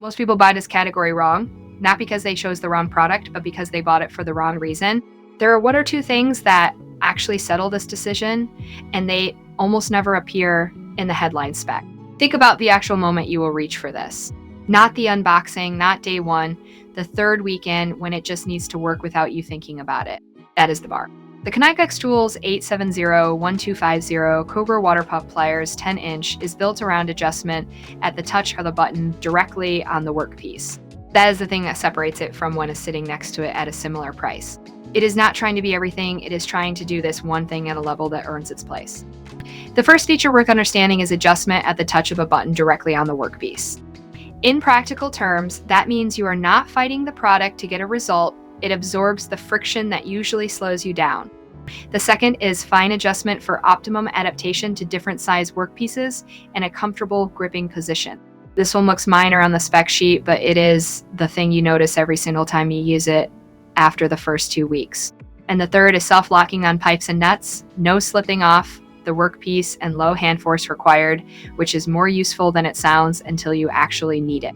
Most people buy this category wrong, not because they chose the wrong product, but because they bought it for the wrong reason. There are one or two things that actually settle this decision, and they almost never appear in the headline spec. Think about the actual moment you will reach for this. Not the unboxing, not day one, the third weekend when it just needs to work without you thinking about it. That is the bar. The KNIPEX Tools 870-1250 Cobra Water Pump Pliers 10-inch is built around adjustment at the touch of the button directly on the workpiece. That is the thing that separates it from one is sitting next to it at a similar price. It is not trying to be everything, it is trying to do this one thing at a level that earns its place. The first feature worth understanding is adjustment at the touch of a button directly on the workpiece. In practical terms, that means you are not fighting the product to get a result. It absorbs the friction that usually slows you down. The second is fine adjustment for optimum adaptation to different size workpieces and a comfortable gripping position. This one looks minor on the spec sheet, but it is the thing you notice every single time you use it after the first 2 weeks. And the third is self-locking on pipes and nuts, no slipping off the workpiece, and low hand force required, which is more useful than it sounds until you actually need it.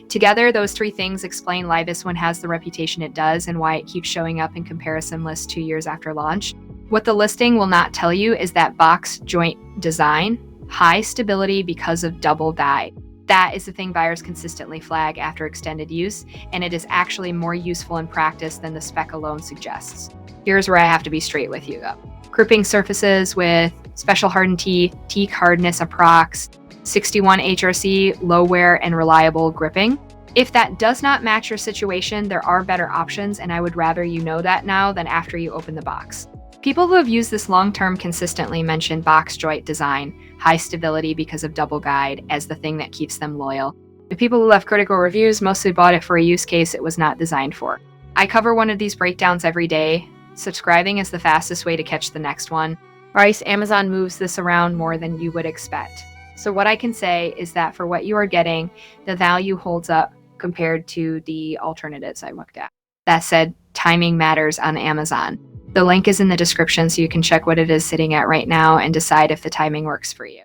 Together, those three things explain why this one has the reputation it does and why it keeps showing up in comparison lists 2 years after launch. What the listing will not tell you is that box joint design, high stability because of double guide. That is the thing buyers consistently flag after extended use, and it is actually more useful in practice than the spec alone suggests. Here's where I have to be straight with you though. Gripping surfaces with special hardened teak hardness approx, 61 HRC, low wear, and reliable gripping. If that does not match your situation, there are better options, and I would rather you know that now than after you open the box. People who have used this long-term consistently mention box joint design, high stability because of double guide as the thing that keeps them loyal. The people who left critical reviews mostly bought it for a use case it was not designed for. I cover one of these breakdowns every day. Subscribing is the fastest way to catch the next one. Price, Amazon moves this around more than you would expect. So what I can say is that for what you are getting, the value holds up compared to the alternatives I looked at. That said, timing matters on Amazon. The link is in the description so you can check what it is sitting at right now and decide if the timing works for you.